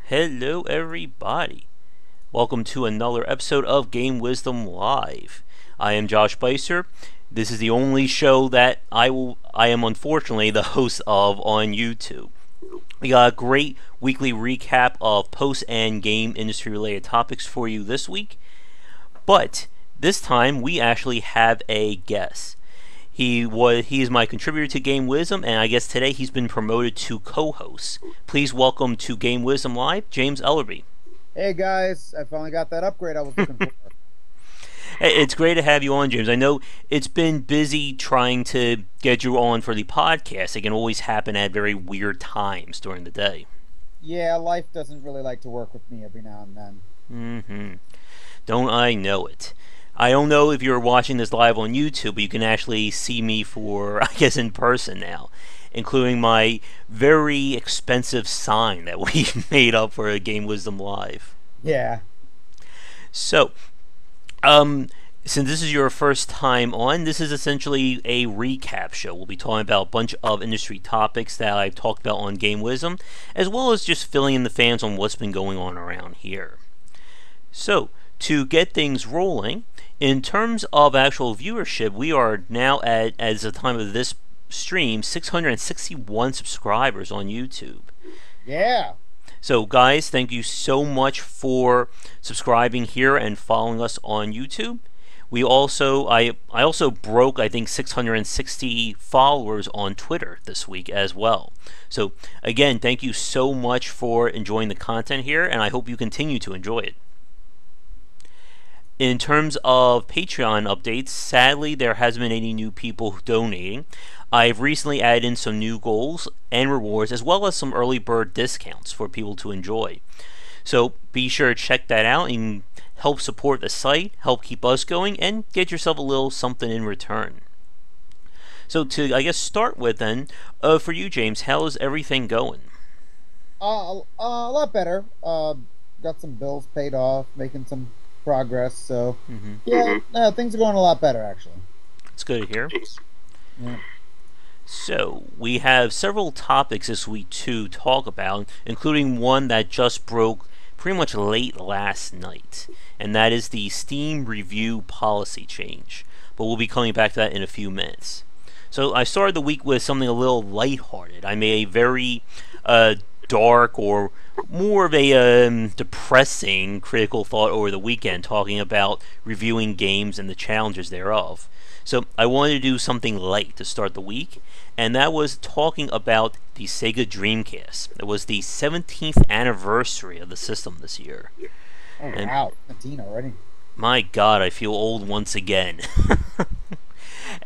Hello, everybody. Welcome to another episode of Game Wisdom Live. I am Josh Bycer. This is the only show that I am unfortunately the host of on YouTube. We got a great weekly recap of post and game industry related topics for you this week. But this time we actually have a guest. He is my contributor to Game Wisdom, and I guess today he's been promoted to co-host. Please welcome to Game Wisdom Live, James Ellerby. Hey guys, I finally got that upgrade I was looking for. It's great to have you on, James. I know it's been busy trying to get you on for the podcast. It can always happen at very weird times during the day. Yeah, life doesn't really like to work with me every now and then. Mm-hmm. Don't I know it? I don't know if you're watching this live on YouTube, but you can actually see me I guess, in person now, including my very expensive sign that we made up for a Game Wisdom Live. Yeah. So, since this is your first time on, this is essentially a recap show. We'll be talking about a bunch of industry topics that I've talked about on Game Wisdom, as well as just filling in the fans on what's been going on around here. So, to get things rolling, in terms of actual viewership, we are now at, as the time of this stream, 661 subscribers on YouTube. Yeah. So guys, thank you so much for subscribing here and following us on YouTube. I also broke, I think, 660 followers on Twitter this week as well. So again, thank you so much for enjoying the content here, and I hope you continue to enjoy it. In terms of Patreon updates, sadly there hasn't been any new people donating. I've recently added in some new goals and rewards, as well as some early bird discounts for people to enjoy. So be sure to check that out and help support the site, help keep us going, and get yourself a little something in return. So to, I guess, start with then, for you, James, how is everything going? A lot better. Got some bills paid off, making some progress. So yeah, things are going a lot better actually. It's good to hear. Yeah. So, we have several topics this week to talk about, including one that just broke pretty much late last night, and that is the Steam review policy change. But we'll be coming back to that in a few minutes. So, I started the week with something a little lighthearted. I made a very dark or more of a depressing critical thought over the weekend, talking about reviewing games and the challenges thereof. So I wanted to do something light to start the week, and that was talking about the Sega Dreamcast. It was the 17th anniversary of the system this year. Oh, and wow, 17 already. My God, I feel old once again.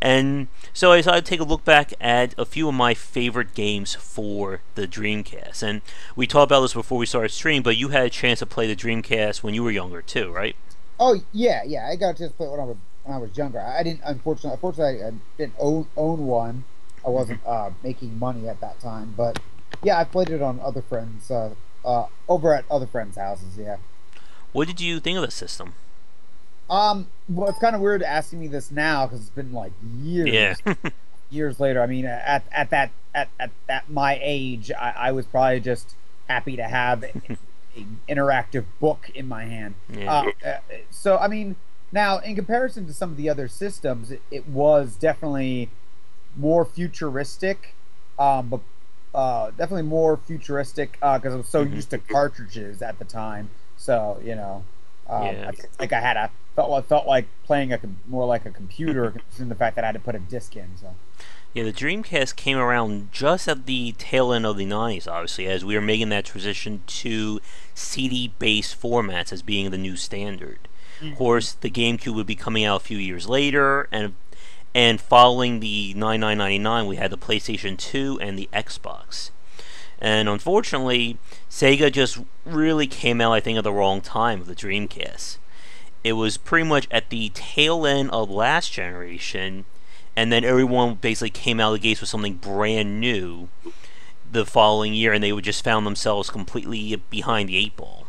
And so I decided to take a look back at a few of my favorite games for the Dreamcast. And we talked about this before we started streaming, but you had a chance to play the Dreamcast when you were younger too, right? Oh yeah, I got a chance to play it when I was younger. I didn't, unfortunately, I didn't own one. I wasn't making money at that time, but yeah, I played it on other friends, over at other friends' houses. Yeah. What did you think of the system? Well, it's kind of weird asking me this now because it's been like years. Yeah. Years later. I mean, at my age, I was probably just happy to have an interactive book in my hand. Yeah. So I mean. Now, in comparison to some of the other systems, it was definitely more futuristic, but definitely more futuristic because I was so used to cartridges at the time. So I felt like playing more like a computer, considering the fact that I had to put a disc in. So. Yeah, the Dreamcast came around just at the tail end of the 90s, obviously, as we were making that transition to CD-based formats as being the new standard. Of course, the GameCube would be coming out a few years later, and following the 9999, we had the PlayStation 2 and the Xbox. And unfortunately, Sega just really came out, I think, at the wrong time with the Dreamcast. It was pretty much at the tail end of last generation, and then everyone basically came out of the gates with something brand new the following year, and they would just found themselves completely behind the eight ball.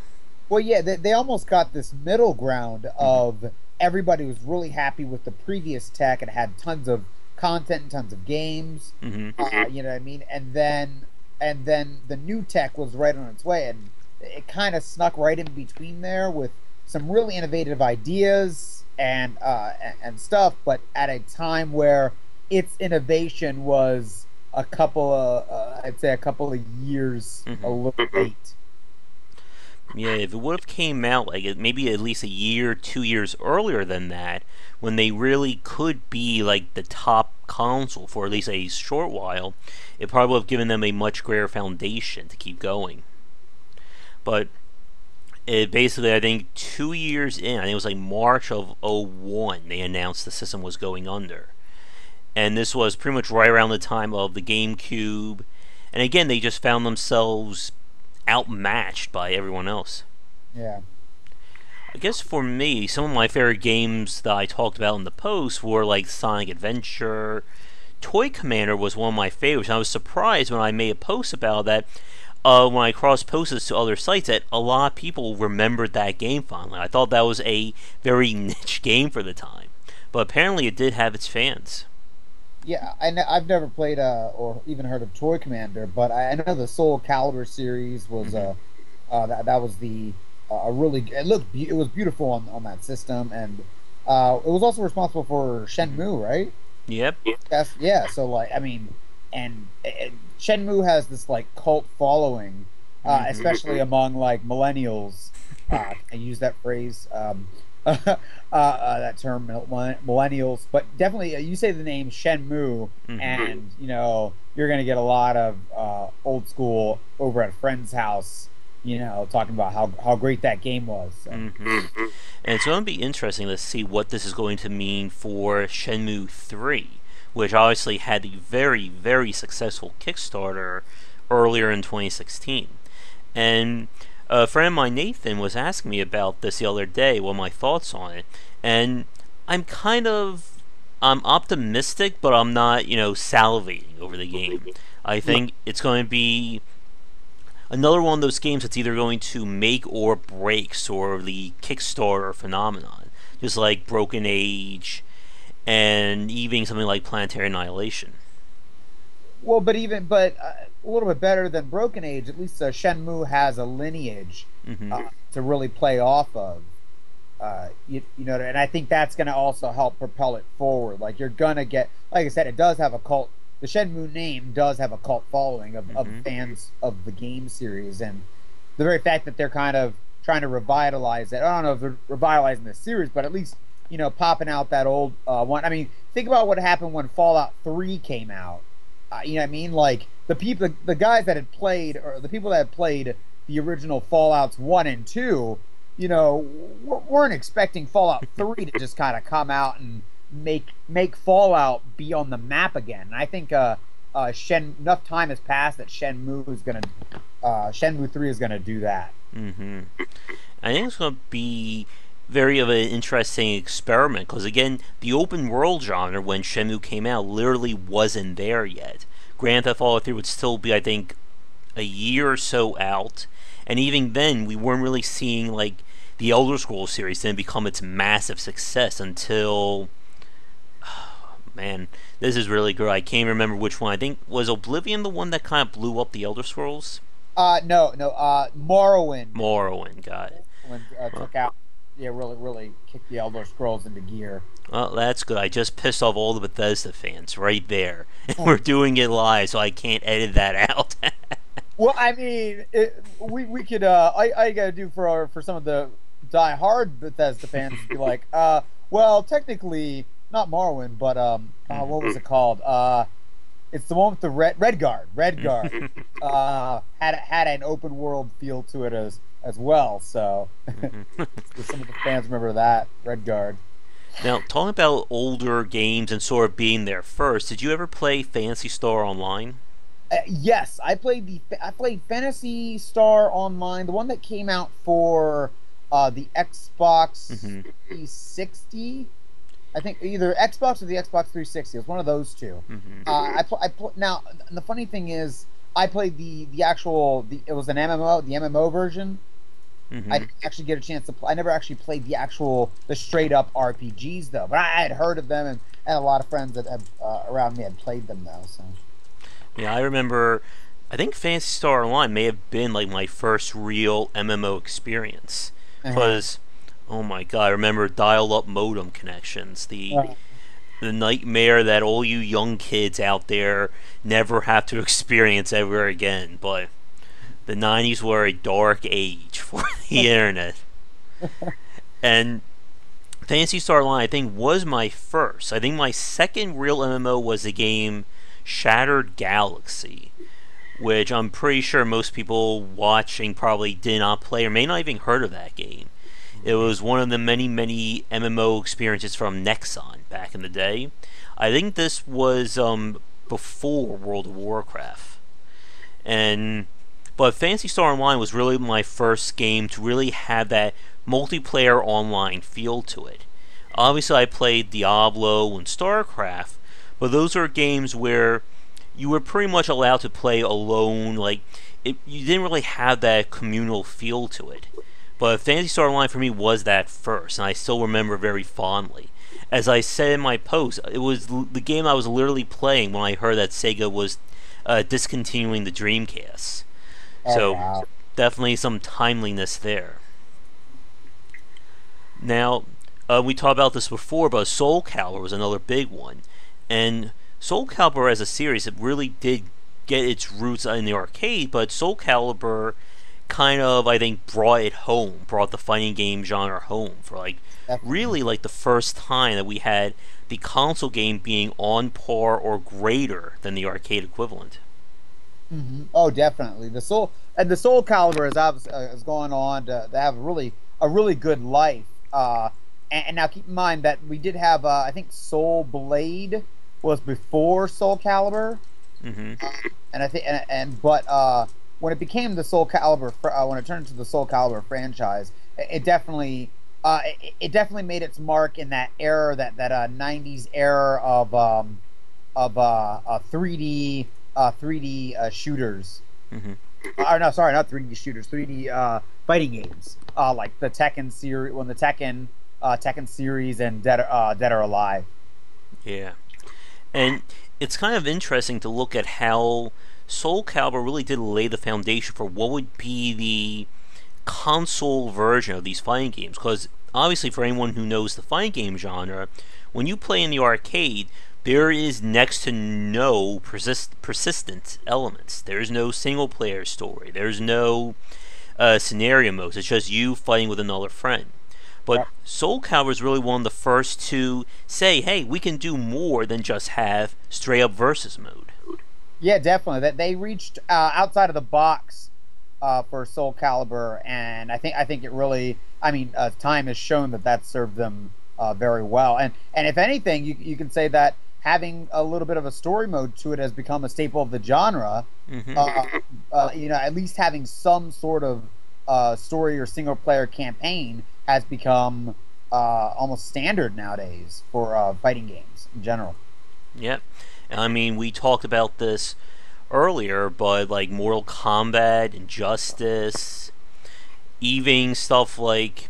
Well, yeah, they almost got this middle ground of everybody was really happy with the previous tech and had tons of content and tons of games. You know what I mean? And then the new tech was right on its way, and it kind of snuck right in between there with some really innovative ideas and stuff, but at a time where its innovation was a couple of I'd say a couple of years a Hmm. little late. Yeah, if it would have came out like maybe at least a year, 2 years earlier than that, when they really could be like the top console for at least a short while, it probably would have given them a much greater foundation to keep going. But it basically, I think 2 years in, I think it was like March of '01, they announced the system was going under. And this was pretty much right around the time of the GameCube. And again, they just found themselves outmatched by everyone else. Yeah. I guess for me, some of my favorite games that I talked about in the post were like Sonic Adventure. Toy Commander was one of my favorites. And I was surprised when I made a post about that. When I cross posted to other sites, that a lot of people remembered that game finally. I thought that was a very niche game for the time, but apparently it did have its fans. Yeah, I've never played or even heard of Toy Commander, but I know the Soul Calibur series was Hmm. that was the a really it was beautiful on that system, and it was also responsible for Hmm. Shenmue, right? Yep. That's yeah. So like I mean, and Shenmue has this like cult following, Hmm. especially among like millennials. I use that phrase, that term, millennials. But definitely, you say the name Shenmue, Hmm. and you're gonna get a lot of old school over at a friend's house. Talking about how great that game was. So. Hmm. And it's going to be interesting to see what this is going to mean for Shenmue 3, which obviously had a very, very successful Kickstarter earlier in 2016. And a friend of mine, Nathan, was asking me about this the other day, what my thoughts on it. And I'm kind of I'm optimistic, but I'm not, salivating over the game. I think it's going to be another one of those games that's either going to make or break sort of the Kickstarter phenomenon, just like Broken Age and even something like Planetary Annihilation. Well, but a little bit better than Broken Age. At least Shenmue has a lineage Hmm. to really play off of. And I think that's going to also help propel it forward. Like you're gonna get, like I said, it does have a cult. The Shenmue name does have a cult following of Hmm. fans of the game series, and the very fact that they're kind of trying to revitalize it. I don't know if they're revitalizing the series, but at least popping out that old one. I mean, think about what happened when Fallout 3 came out. You know what I mean? Like the guys that had played, or the people that had played the original Fallout's 1 and 2, weren't expecting Fallout 3 to just kind of come out and make Fallout be on the map again. And I think enough time has passed that Shenmue 3 is gonna do that. Hmm. I think it's going to be very of an interesting experiment because again, the open world genre when Shenmue came out literally wasn't there yet. Grand Theft Auto 3 would still be, I think, a year or so out, and even then, we weren't really seeing like the Elder Scrolls series didn't become its massive success until, man, this is really good. I can't remember which one. I think was Oblivion the one that kind of blew up the Elder Scrolls. No, no. Morrowind, got it. Well, Took out, yeah, really, really kicked the Elder Scrolls into gear. well, that's good. I just pissed off all the Bethesda fans right there. And we're doing it live, so I can't edit that out. Well, I mean, we could. I gotta do for some of the die-hard Bethesda fans to be like, well, technically not Morrowind, but what was it called? It's the one with the Red Guard. Red Guard had an open world feel to it as well. So some of the fans remember that Red Guard. Now, talking about older games and sort of being there first, did you ever play Fantasy Star Online? Yes, I played Fantasy Star Online, the one that came out for the Xbox Hmm. 360. I think either Xbox or the Xbox 360. It was one of those two. Hmm. Now the funny thing is, I played the actual it was an MMO, the MMO version. I Hmm. didn't actually get a chance to play. I never actually played the straight up RPGs though, but I had heard of them, and a lot of friends that had, around me had played them though. So Yeah, I remember. I think Phantasy Star Online may have been like my first real MMO experience. Uh-huh. Because, oh my god, I remember dial-up modem connections. The nightmare that all you young kids out there never have to experience ever again. But the 90s were a dark age for the internet. And Phantasy Star Online, I think, was my first. I think my second real MMO was the game Shattered Galaxy, which I'm pretty sure most people watching probably did not play or may not even heard of that game. It was one of the many, many MMO experiences from Nexon back in the day. I think this was before World of Warcraft. And but Phantasy Star Online was really my first game to really have that multiplayer online feel to it. Obviously, I played Diablo and StarCraft, but those are games where you were pretty much allowed to play alone. Like you didn't really have that communal feel to it. But Phantasy Star Online for me was that first, and I still remember very fondly. As I said in my post, it was the game I was literally playing when I heard that Sega was discontinuing the Dreamcast. Oh So wow. definitely some timeliness there. Now, we talked about this before, but Soul Calibur was another big one. And Soul Calibur as a series, it really did get its roots in the arcade, but Soul Calibur kind of, I think, brought it home, brought the fighting game genre home for like Definitely. really like the first time that we had the console game being on par or greater than the arcade equivalent. Oh, definitely. The Soul Calibur is going on to have a really good life. And now keep in mind that we did have I think Soul Blade was before Soul Calibur, Hmm. and I think and but when it became the when it turned into the Soul Calibur franchise, it definitely it definitely made its mark in that era, that 90s era of 3D shooters. Hmm. No, sorry, not 3D shooters, 3D fighting games. Like the Tekken series, when the Tekken series and Dead or Alive. Yeah. And it's kind of interesting to look at how Soul Calibur really did lay the foundation for what would be the console version of these fighting games. Because obviously, for anyone who knows the fighting game genre, when you play in the arcade, there is next to no persistent elements. There's no single player story. There's no scenario modes. It's just you fighting with another friend. But Right. Soul Calibur is really one of the first to say, hey, we can do more than just have straight up versus mode. Yeah, definitely. That they reached outside of the box for Soul Calibur, and I think it really. I mean, time has shown that served them very well. And if anything, you can say that having a little bit of a story mode to it has become a staple of the genre. Hmm. At least having some sort of story or single player campaign has become almost standard nowadays for fighting games in general. Yep. And I mean, we talked about this earlier, but like Mortal Kombat, Injustice, even stuff Uh, like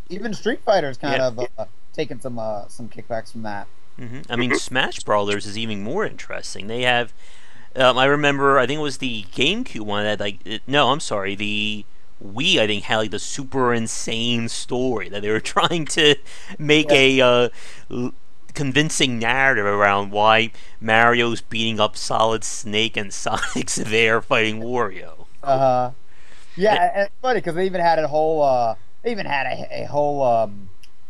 Even Street Fighter's kind yeah. of taken some kickbacks from that. I mean, Smash Brothers is even more interesting. They have, I remember, I think it was the GameCube one that no, I'm sorry, the Wii, I think, had like the super insane story that they were trying to make Yeah. convincing narrative around why Mario's beating up Solid Snake and Sonic's there fighting Wario. Uh, yeah, Eh, and it's funny because they even had they even had a whole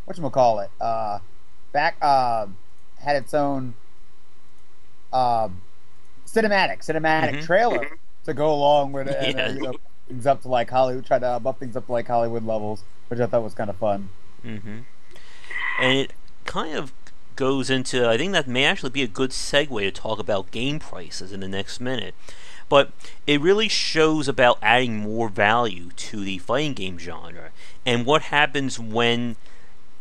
whatchamacallit, back had its own uh, cinematic mhm. trailer to go along with it, and Yeah. things up to like Hollywood, try to buff things up to like Hollywood levels, which I thought was kind of fun. Hmm. And it kind of goes into, I think that may actually be a good segue to talk about game prices in the next minute. But it really shows about adding more value to the fighting game genre and what happens when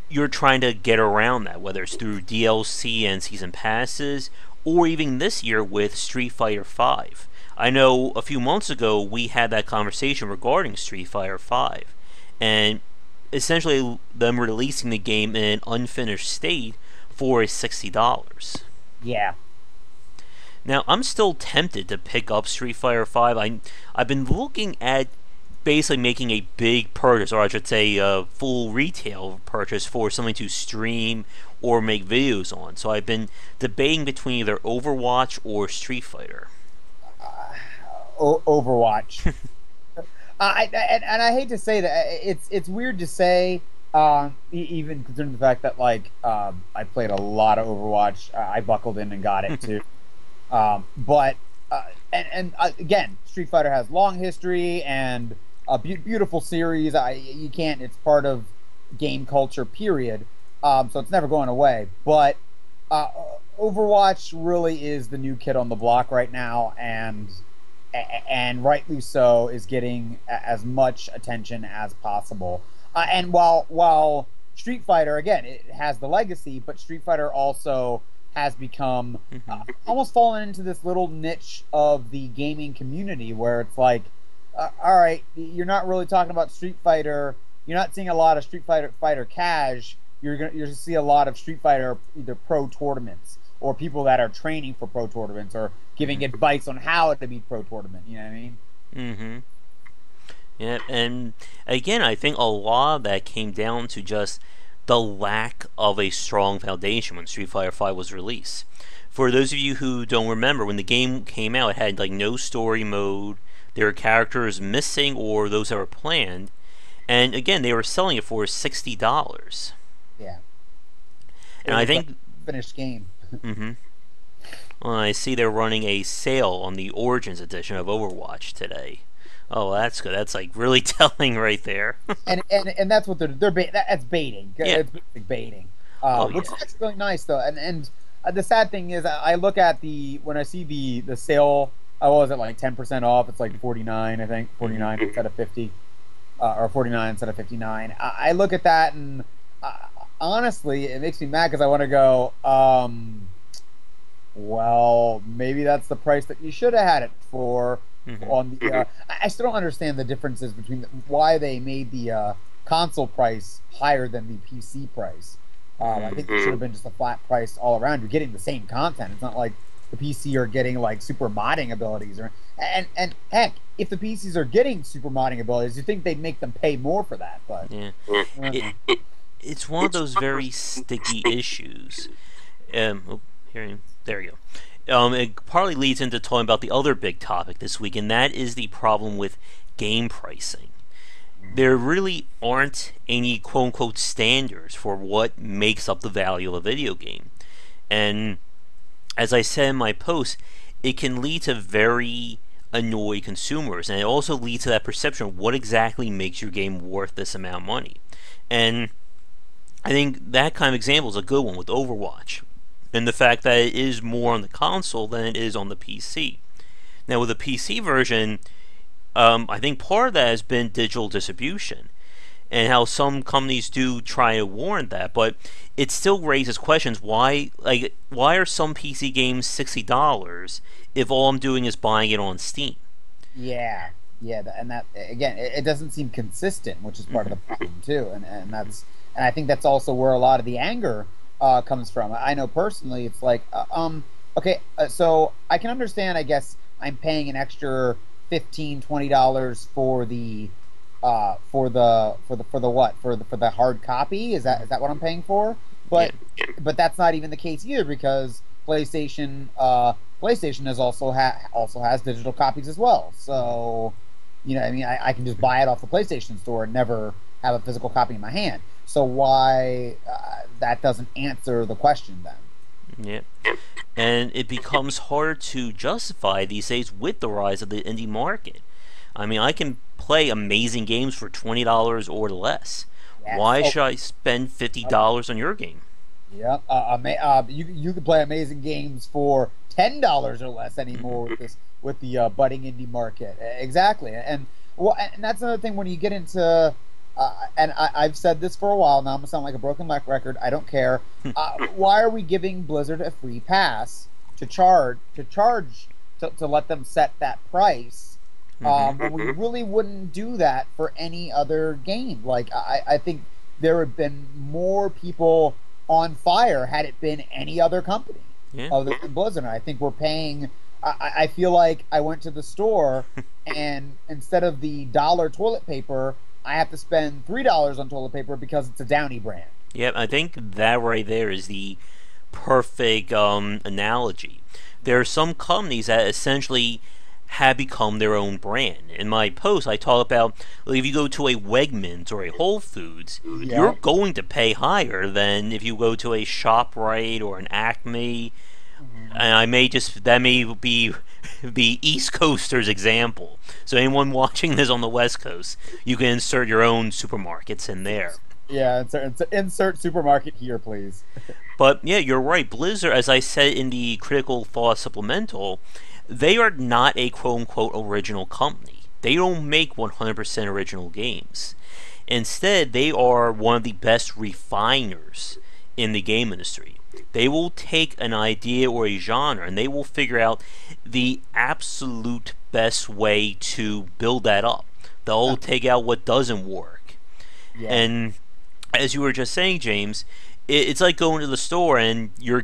you're trying to get around that, whether it's through DLC and season passes, or even this year with Street Fighter V. I know a few months ago we had that conversation regarding Street Fighter V, and essentially them releasing the game in an unfinished state for $60. Yeah. Now, I'm still tempted to pick up Street Fighter V. I've been looking at basically making a big purchase, or I should say a full retail purchase for something to stream or make videos on. So I've been debating between either Overwatch or Street Fighter. Overwatch. And I hate to say that it's weird to say, even considering the fact that I played a lot of Overwatch. I buckled in and got it too. But again, Street Fighter has long history and a beautiful series. You can't. It's part of game culture. Period. So it's never going away. But Overwatch really is the new kid on the block right now, and rightly so, is getting as much attention as possible. And while Street Fighter, again, it has the legacy, but Street Fighter also has become almost fallen into this little niche of the gaming community where it's like, all right, you're not really talking about Street Fighter. You're not seeing a lot of Street Fighter cash. You're gonna see a lot of Street Fighter either pro tournaments or people that are training for pro tournaments or giving advice on how to be pro tournament. You know what I mean? Mm-hmm. Yeah, and again, I think a lot of that came down to just the lack of a strong foundation when Street Fighter V was released. For those of you who don't remember, when the game came out, it had no story mode. There were characters missing or those that were planned, and again, they were selling it for $60. Yeah, and I think finished game. Mm-hmm. Well, I see they're running a sale on the Origins edition of Overwatch today. Oh, that's good. That's really telling right there. and that's what that's baiting. Yeah. It's baiting. Which is actually really nice though. And the sad thing is, I look at when I see the sale. I was at 10% off. It's 49, I think 49 instead of 50, or 49 instead of 59. I look at that and honestly, it makes me mad because I want to go. Well, maybe that's the price that you should have had it for. On the, I still don't understand the differences between why they made the console price higher than the PC price. I think it should have been just a flat price all around. You're getting the same content. It's not like the PC are getting super modding abilities, and heck, if the PCs are getting super modding abilities, you think they'd make them pay more for that? But yeah, it's one of those very sticky issues. There you go. It partly leads into talking about the other big topic this week, and that is the problem with game pricing. There really aren't any quote-unquote standards for what makes up the value of a video game. And as I said in my post, it can lead to very annoyed consumers, and it also leads to that perception of what exactly makes your game worth this amount of money. And I think that kind of example is a good one with Overwatch, and the fact that it is more on the console than it is on the PC. Now, with the PC version, I think part of that has been digital distribution, and how some companies do try to warrant that, but it still raises questions. Why are some PC games $60 if all I'm doing is buying it on Steam? Yeah, and that again, it doesn't seem consistent, which is part of the problem too, and I think that's also where a lot of the anger comes from. I know personally, it's okay, so I can understand. I guess I'm paying an extra $15-$20 for the hard copy. Is that what I'm paying for? But that's not even the case either, because PlayStation has also has digital copies as well. So I can just buy it off the PlayStation Store and never have a physical copy in my hand. So why that doesn't answer the question then? Yeah, and it becomes hard to justify these days with the rise of the indie market. I mean, I can play amazing games for $20 or less. Yes. Why should I spend $50 on your game? Yeah, you can play amazing games for $10 or less anymore with the budding indie market. Exactly, and that's another thing when you get into. And I've said this for a while now. I'm gonna sound like a broken record. I don't care. Why are we giving Blizzard a free pass to let them set that price when we really wouldn't do that for any other game? I think there have been more people on fire had it been any other company. Yeah. other than Blizzard. And I think we're paying. I feel like I went to the store, and instead of the dollar toilet paper, I have to spend $3 on toilet paper because it's a Downy brand. Yep, I think that right there is the perfect analogy. There are some companies that essentially have become their own brand. In my post, I talk about, like, if you go to a Wegmans or a Whole Foods, Yeah. you're going to pay higher than if you go to a ShopRite or an Acme. And I may just that may be the East Coasters example. So anyone watching this on the West Coast, you can insert your own supermarkets in there. Yeah, insert supermarket here, please. But yeah, you're right. Blizzard, as I said in the Critical Thought Supplemental, they are not a quote unquote original company. They don't make 100% original games. Instead, they are one of the best refiners in the game industry. They will take an idea or a genre and they will figure out the absolute best way to build that up. They'll take out what doesn't work. Yeah. And as you were just saying, James, it's like going to the store and you're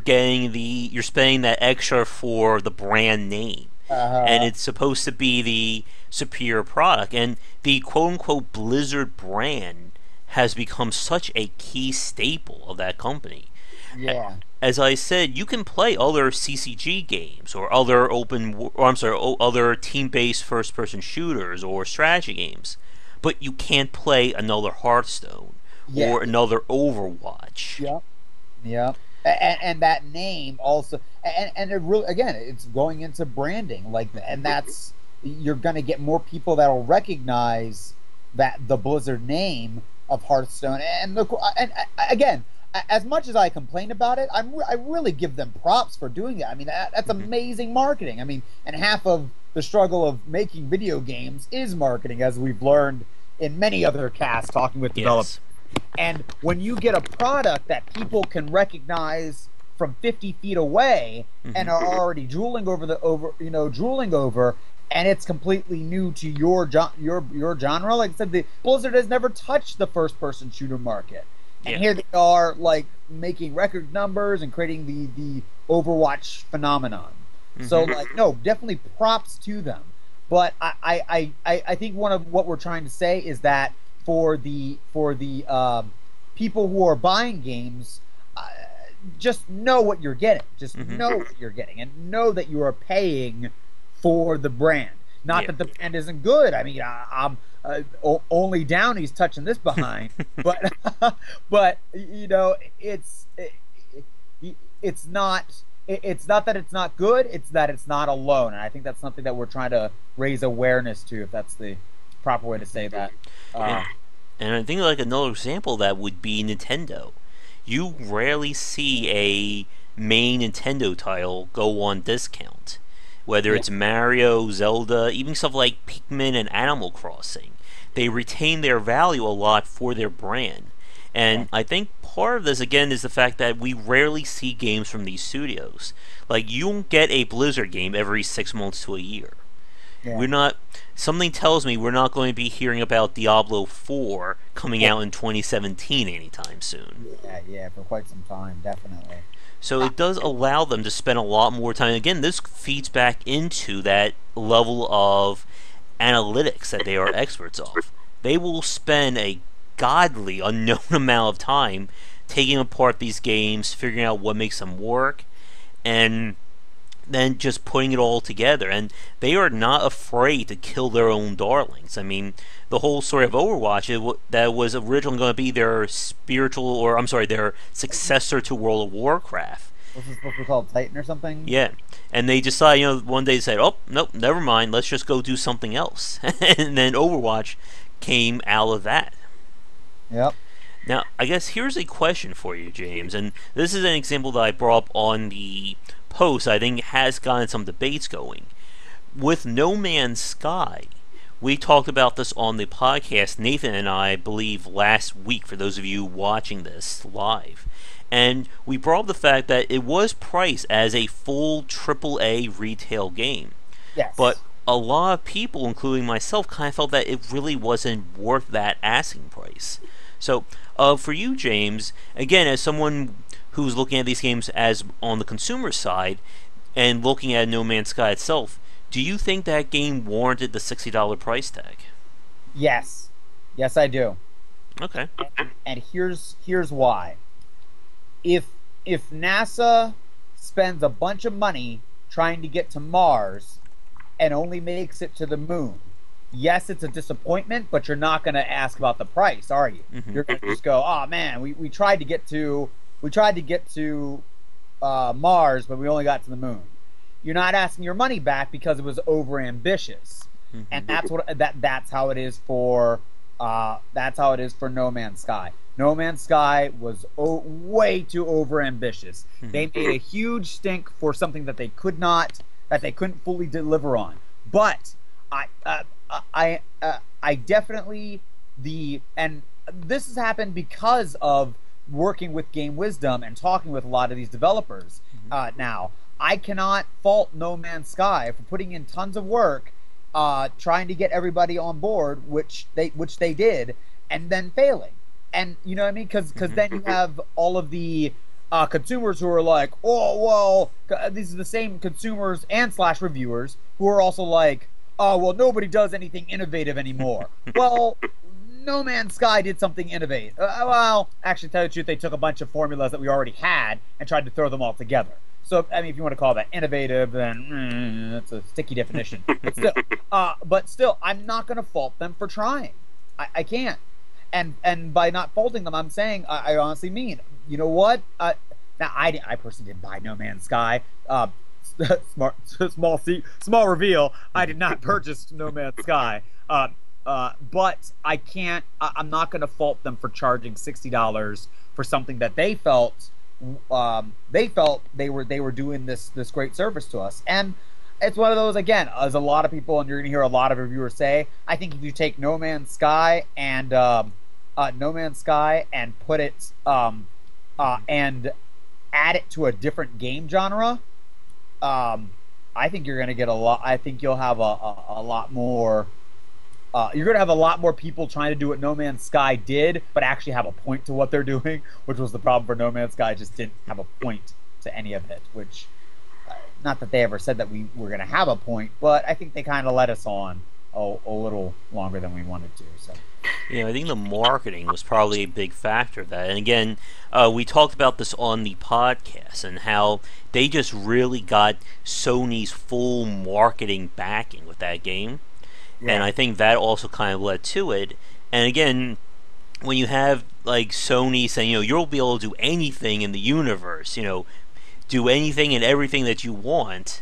spending that extra for the brand name, and it's supposed to be the superior product. And the quote unquote Blizzard brand has become such a key staple of that company. Yeah. As I said, you can play other CCG games or other other team-based first-person shooters or strategy games, but you can't play another Hearthstone or another Overwatch. Yep. Yep. And that name also, and it really, again, it's going into branding, like, and that's, you're going to get more people that'll recognize that the Blizzard name of Hearthstone, and again, as much as I complain about it, I really give them props for doing that. I mean, that's amazing marketing. I mean, and half of the struggle of making video games is marketing, as we've learned in many other casts talking with developers. And when you get a product that people can recognize from 50 feet away and are already drooling over, and it's completely new to your genre. Like I said, the Blizzard has never touched the first-person shooter market. And here they are, like, making record numbers and creating the Overwatch phenomenon. So, like, no, definitely props to them. But I think one of what we're trying to say is that for the people who are buying games, just know what you're getting. Just know what you're getting, and know that you are paying for the brand. Not that the brand isn't good. I mean, only Downey's touching this behind, but you know, it's not that it's not good. It's that it's not alone, and I think that's something that we're trying to raise awareness to, if that's the proper way to say that. And I think, like, another example of that would be Nintendo. You rarely see a main Nintendo title go on discount. Whether it's Mario, Zelda, even stuff like Pikmin and Animal Crossing. They retain their value a lot for their brand. And I think part of this, again, is the fact that we rarely see games from these studios. Like, you don't get a Blizzard game every 6 months to a year. Something tells me we're not going to be hearing about Diablo 4 coming out in 2017 anytime soon. Yeah, for quite some time, definitely. So it does allow them to spend a lot more time. Again, this feeds back into that level of analytics that they are experts of. They will spend a godly unknown amount of time taking apart these games, figuring out what makes them work, and then just putting it all together. And they are not afraid to kill their own darlings. I mean, the whole story of Overwatch, that was originally going to be their their successor to World of Warcraft. Was it supposed to be called Titan or something? Yeah. And they decided, one day they said, oh, nope, never mind, let's just go do something else. And then Overwatch came out of that. Yep. Now, I guess here's a question for you, James, and this is an example that I brought up on the post I think has gotten some debates going. With No Man's Sky, we talked about this on the podcast, Nathan and I believe last week, for those of you watching this live. And we brought up the fact that it was priced as a full AAA retail game. Yes. But a lot of people, including myself, kind of felt that it really wasn't worth that asking price. So, for you, James, again, as someone who's looking at these games as on the consumer side and looking at No Man's Sky itself, do you think that game warranted the $60 price tag? Yes, yes, I do. Okay. And here's why. If NASA spends a bunch of money trying to get to Mars and only makes it to the moon, yes, it's a disappointment, but you're not going to ask about the price, are you? Mm-hmm. You're going to just go, "Oh man, we tried to get to Mars, but we only got to the moon." You're not asking your money back because it was over ambitious, Mm-hmm. and that's how it is for No Man's Sky. No Man's Sky was way too over ambitious. Mm-hmm. They made a huge stink for something that they couldn't fully deliver on. But I definitely and this has happened because of working with Game Wisdom and talking with a lot of these developers. Now, I cannot fault No Man's Sky for putting in tons of work, trying to get everybody on board, which they did, and then failing. And you know what I mean? Because then you have all of the consumers who are like, "Oh, well," these are the same consumers and / reviewers who are also like, "Oh, well, nobody does anything innovative anymore." Well, No Man's Sky did something innovative. Well, actually, to tell you the truth, they took a bunch of formulas that we already had and tried to throw them all together. So, I mean, if you want to call that innovative, then that's a sticky definition. But still, I'm not going to fault them for trying. I can't. And by not faulting them, I'm saying I honestly mean, you know what? Now, I personally didn't buy No Man's Sky. Small reveal. I did not purchase No Man's Sky. But I can't. I'm not going to fault them for charging $60 for something that they felt they were doing this great service to us. And it's one of those, again, as a lot of people, and you're going to hear a lot of reviewers say, I think if you take No Man's Sky and put it and add it to a different game genre, I think you're going to get a lot. I think you'll have a lot more. You're going to have a lot more people trying to do what No Man's Sky did, but actually have a point to what they're doing, which was the problem for No Man's Sky. Just didn't have a point to any of it, which, not that they ever said that we were going to have a point, but I think they kind of let us on a little longer than we wanted to. So. I think the marketing was probably a big factor of that. And again, we talked about this on the podcast and how they just really got Sony's full marketing backing with that game. Yeah. And I think that also kind of led to it. And again, when you have like Sony saying, you'll be able to do anything in the universe, do anything and everything that you want,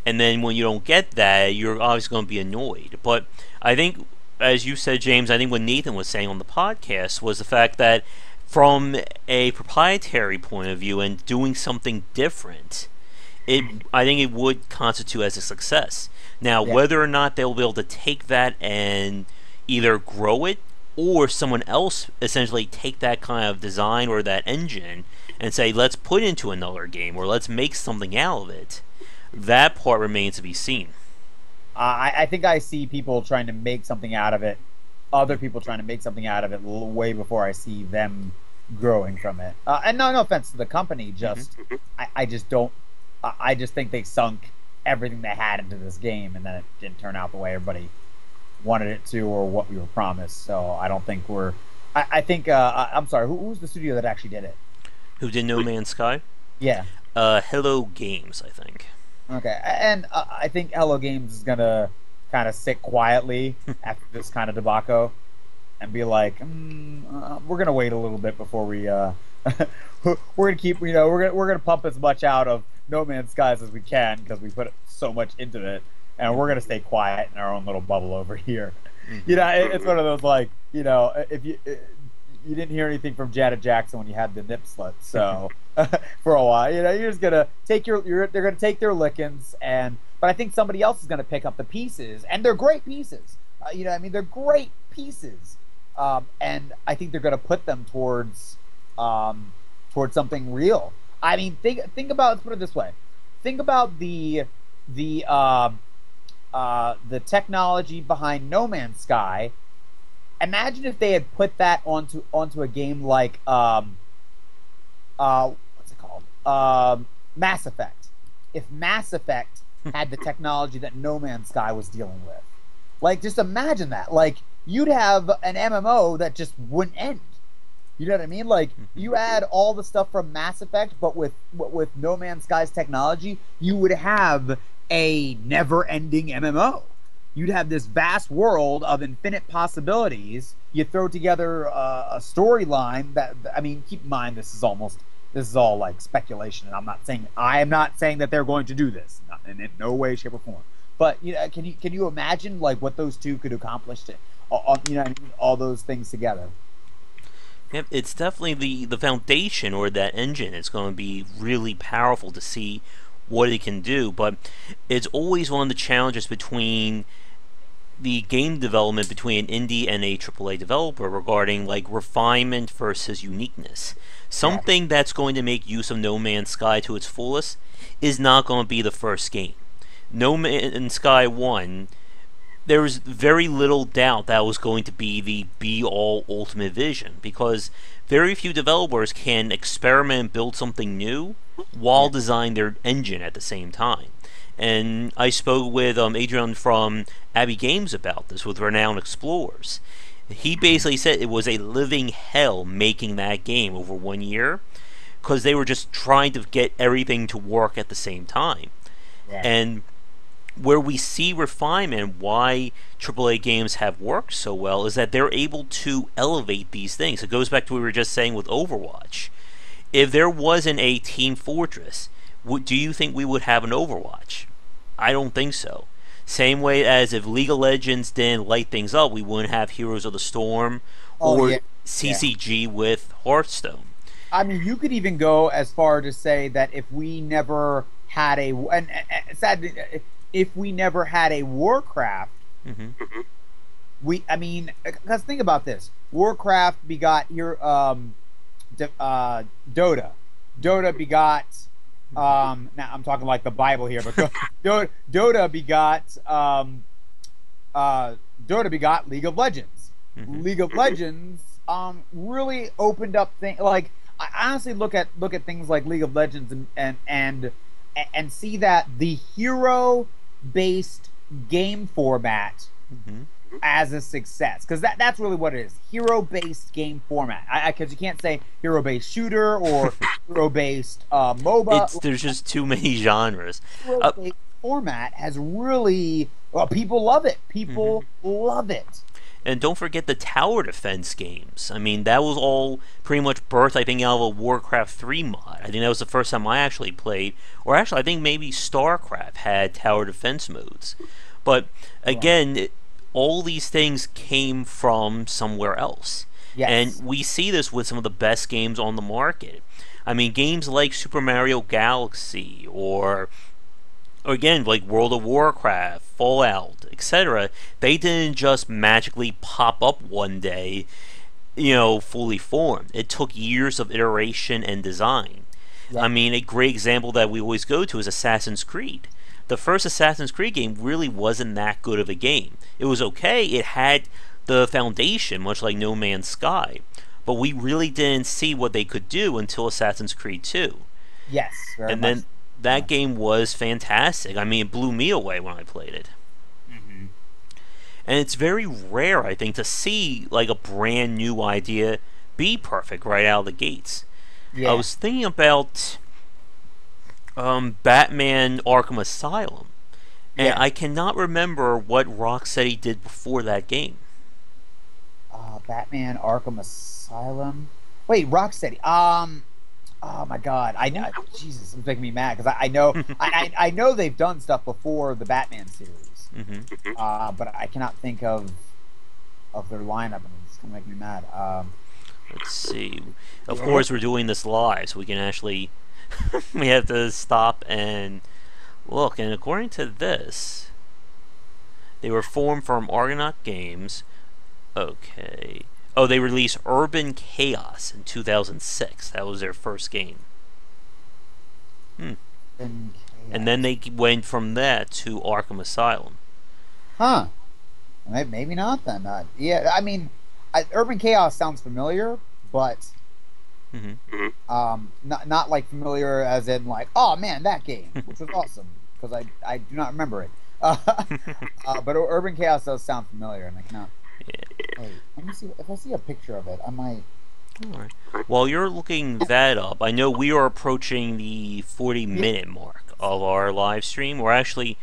and then when you don't get that, you're obviously going to be annoyed. But I think, as you said, James, I think what Nathan was saying on the podcast was the fact that from a proprietary point of view and doing something different, I think it would constitute as a success. Now, whether or not they'll be able to take that and either grow it, or someone else essentially take that kind of design or that engine and say, let's put it into another game, or let's make something out of it, that part remains to be seen. I think I see people trying to make something out of it, other people trying to make something out of it way before I see them growing from it. And no offense to the company, just I just don't. I just think they sunk everything they had into this game, and then it didn't turn out the way everybody wanted it to, or what we were promised. So I don't think we're. I think I'm sorry. Who's the studio that actually did it? Who did No Man's Sky? Yeah. Hello Games, I think. Okay, and I think Hello Games is gonna kind of sit quietly after this kind of debacle and be like, we're gonna wait a little bit before we we're gonna keep we're gonna pump as much out of No Man's Skies as we can because we put so much into it, and we're gonna stay quiet in our own little bubble over here. It's one of those like if you didn't hear anything from Janet Jackson when you had the nip slit, so for a while, you're just gonna take they're gonna take their lickings, but I think somebody else is gonna pick up the pieces, and they're great pieces. They're great pieces, and I think they're gonna put them towards something real. I mean, think about, let's put it this way. Think about the technology behind No Man's Sky. Imagine if they had put that onto a game like what's Mass Effect. If Mass Effect had the technology that No Man's Sky was dealing with, like, just imagine that. Like, you'd have an MMO that just wouldn't end. You know what I mean? Like, you add all the stuff from Mass Effect, but with No Man's Sky's technology, you would have a never-ending MMO. You'd have this vast world of infinite possibilities. You throw together a storyline that, I mean, keep in mind, this is all like speculation, and I am not saying that they're going to do this, not in no way, shape, or form. But you know, can you imagine like what those two could accomplish you know, all those things together? Yep, it's definitely the foundation or that engine. It's going to be really powerful to see what it can do, but it's always one of the challenges between the game development between an indie and a AAA developer regarding like refinement versus uniqueness. Something that's going to make use of No Man's Sky to its fullest is not going to be the first game. No Man's Sky 1, there was very little doubt that was going to be the be-all ultimate vision, because very few developers can experiment and build something new while designing their engine at the same time. And I spoke with Adrian from Abbey Games about this, with Renowned Explorers. He basically said it was a living hell making that game over 1 year, because they were just trying to get everything to work at the same time. Yeah. And where we see refinement, why AAA games have worked so well, is that they're able to elevate these things. It goes back to what we were just saying with Overwatch. If there wasn't a Team Fortress, do you think we would have an Overwatch? I don't think so. Same way as if League of Legends didn't light things up, we wouldn't have Heroes of the Storm or CCG with Hearthstone. I mean, you could even go as far to say that if we never had if we never had a Warcraft, I mean, because think about this: Warcraft begot Dota. Dota begot. Now I'm talking like the Bible here, but Dota begot League of Legends. League of Legends really opened up things. Like, I honestly look at things like League of Legends and see that the hero-based game format as a success, because that's really what it is. Hero-based game format. Because you can't say hero-based shooter or hero-based MOBA. There's just too many genres. Hero-based format has really, well, people love it. People love it. And don't forget the tower defense games. I mean, that was all pretty much birthed, I think, out of a Warcraft 3 mod. I think that was the first time I actually played. Or actually, I think maybe StarCraft had tower defense modes. But again, all these things came from somewhere else. Yes. And we see this with some of the best games on the market. I mean, games like Super Mario Galaxy, or again, like World of Warcraft, Fallout, etc., they didn't just magically pop up one day, you know, fully formed. It took years of iteration and design. I mean, a great example that we always go to is Assassin's Creed. The first Assassin's Creed game really wasn't that good of a game. It was okay, it had the foundation, much like No Man's Sky, but we really didn't see what they could do until Assassin's Creed 2. Yes, very and much. Then that game was fantastic. I mean, it blew me away when I played it. And it's very rare, I think, to see like a brand new idea be perfect right out of the gates. I was thinking about Batman Arkham Asylum, and I cannot remember what Rocksteady did before that game. Batman Arkham Asylum. Wait, Rocksteady. Oh my God! I know. Jesus, it's making me mad because I know I know they've done stuff before the Batman series, but I cannot think of their lineup, and it's gonna make me mad. Let's see. Of course, we're doing this live, so we can actually we have to stop and look. And according to this, they were formed from Argonaut Games. Okay. Oh, they released Urban Chaos in 2006. That was their first game. And then they went from that to Arkham Asylum. Huh. Maybe not then. Yeah, I mean, Urban Chaos sounds familiar, but Hmm. Not like familiar as in like, oh man, that game, which was awesome because I do not remember it. But Urban Chaos does sound familiar, and I cannot. Wait, let me see if I see a picture of it. I might. Alright. While you're looking that up, I know we are approaching the 40 Yeah. minute mark of our live stream. We're actually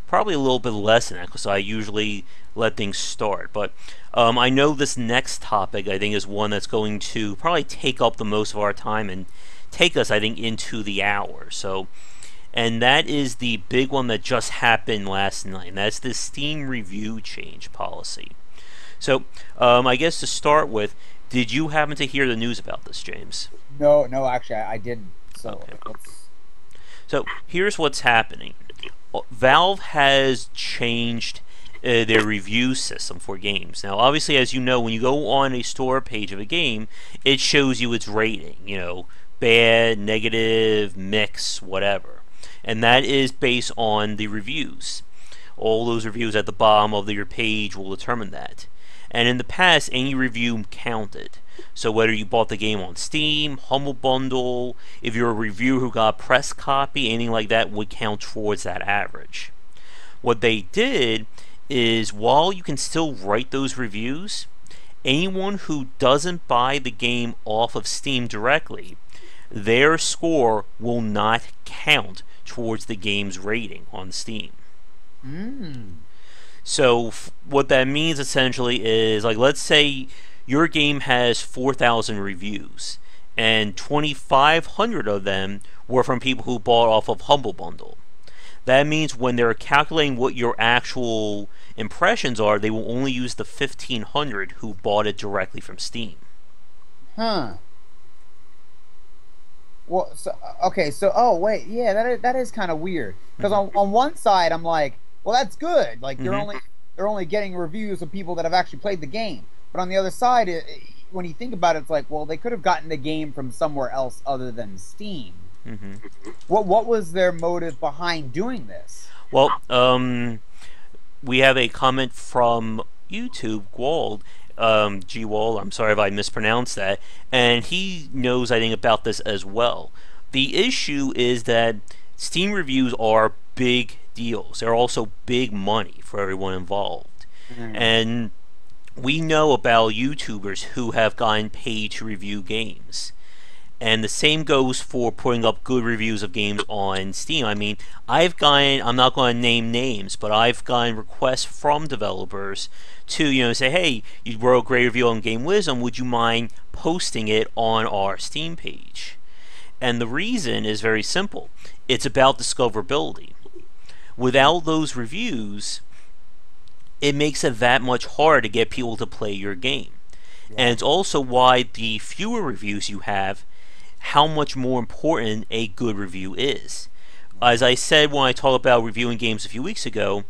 probably a little bit less than that because I usually let things start. But I know this next topic, I think, is one that's going to probably take up the most of our time and take us, I think, into the hour. So, and that is the big one that just happened last night, and that's the Steam review change policy. So, I guess to start with, did you happen to hear the news about this, James? No, no, actually, I didn't. So Okay. let's. So here's what's happening. Valve has changed their review system for games. Now, obviously, as you know, when you go on a store page of a game, it shows you its rating. You know, bad, negative, mix, whatever. And that is based on the reviews. All those reviews at the bottom of your page will determine that. And in the past, any review counted. So whether you bought the game on Steam, Humble Bundle, if you're a reviewer who got a press copy, anything like that would count towards that average. What they did is, while you can still write those reviews, anyone who doesn't buy the game off of Steam directly, their score will not count towards the game's rating on Steam. Mm. So what that means essentially is, like, let's say your game has 4,000 reviews, and 2,500 of them were from people who bought off of Humble Bundle. That means when they're calculating what your actual impressions are, they will only use the 1,500 who bought it directly from Steam. Huh. Well, so okay, so oh wait, yeah, that is kind of weird because on one side I'm like, well, that's good. Like they're only getting reviews of people that have actually played the game. But on the other side, when you think about it, it's like, well, they could have gotten the game from somewhere else other than Steam. Mm-hmm. What was their motive behind doing this? Well, we have a comment from YouTube, Gwald, G Wall. I'm sorry if I mispronounced that, and he knows, I think, about this as well. The issue is that Steam reviews are big deals. They're also big money for everyone involved, and we know about YouTubers who have gotten paid to review games. And the same goes for putting up good reviews of games on Steam. I mean, I'm not going to name names, but I've gotten requests from developers to, say, hey, you wrote a great review on Game Wisdom, would you mind posting it on our Steam page? And the reason is very simple. It's about discoverability. Without those reviews, it makes it that much harder to get people to play your game. Yeah. And it's also why the fewer reviews you have, how much more important a good review is. As I said when I talked about reviewing games a few weeks ago,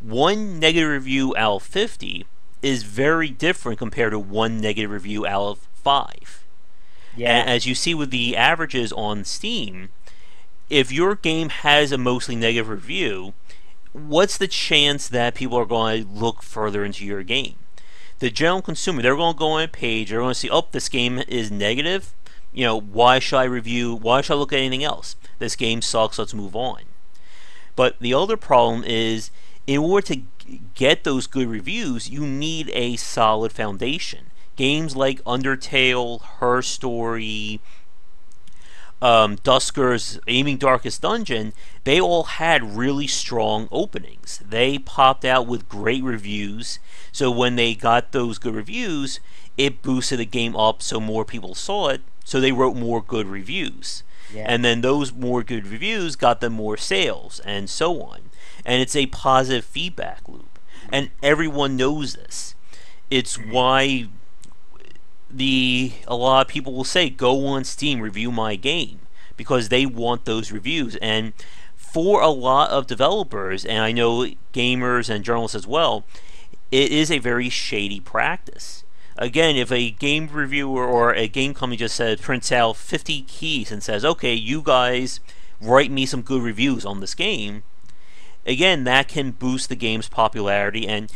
one negative review out of 50 is very different compared to one negative review out of 5. Yeah. And as you see with the averages on Steam, if your game has a mostly negative review, what's the chance that people are going to look further into your game? The general consumer, they're going to go on a page, they're going to see, oh, this game is negative. Why should I review? Why should I look at anything else? This game sucks, let's move on. But the other problem is, in order to get those good reviews, you need a solid foundation. Games like Undertale, Her Story, Dusker's Aiming Darkest Dungeon, they all had really strong openings. They popped out with great reviews, so when they got those good reviews, it boosted the game up so more people saw it, so they wrote more good reviews. Yeah. And then those more good reviews got them more sales, and so on. And it's a positive feedback loop. And everyone knows this. It's why a lot of people will say, go on Steam, review my game, because they want those reviews. And for a lot of developers, and I know gamers and journalists as well, it is a very shady practice. Again, if a game reviewer or a game company just prints out 50 keys and says, okay, you guys write me some good reviews on this game, again, that can boost the game's popularity, and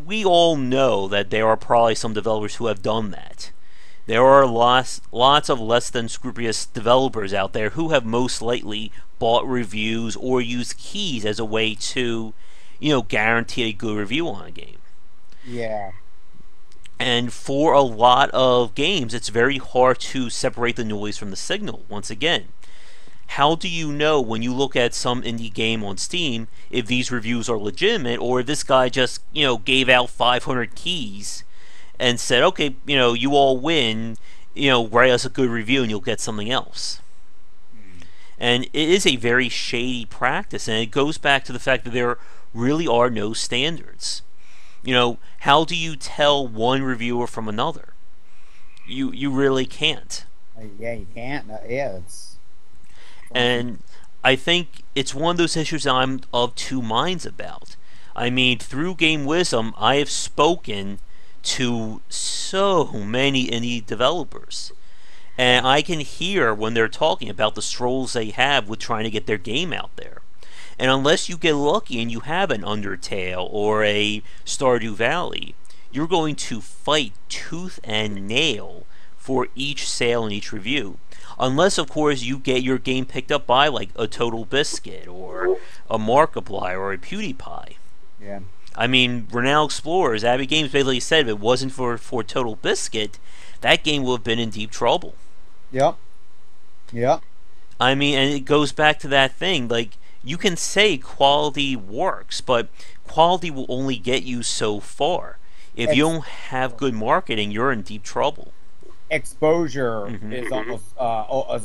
we all know that there are probably some developers who have done that. There are lots of less than scrupulous developers out there who have most likely bought reviews or used keys as a way to, guarantee a good review on a game. Yeah. And for a lot of games, it's very hard to separate the noise from the signal. Once again, how do you know when you look at some indie game on Steam if these reviews are legitimate, or if this guy just, gave out 500 keys and said, okay, you all win, write us a good review and you'll get something else. And it is a very shady practice, and it goes back to the fact that there really are no standards. How do you tell one reviewer from another? You really can't. Yeah, you can't. Yeah, it's... And I think it's one of those issues that I'm of two minds about. I mean, through Game Wisdom, I have spoken to so many indie developers. And I can hear when they're talking about the struggles they have with trying to get their game out there. And unless you get lucky and you have an Undertale or a Stardew Valley, you're going to fight tooth and nail for each sale and each review. Unless, of course, you get your game picked up by, like, a Total Biscuit or a Markiplier or a PewDiePie. Yeah. I mean, Renowned Explorers, Abbey Games basically said if it wasn't for Total Biscuit, that game would have been in deep trouble. Yep. Yep. I mean, and it goes back to that thing, like, you can say quality works, but quality will only get you so far. If you don't have good marketing, you're in deep trouble. Exposure is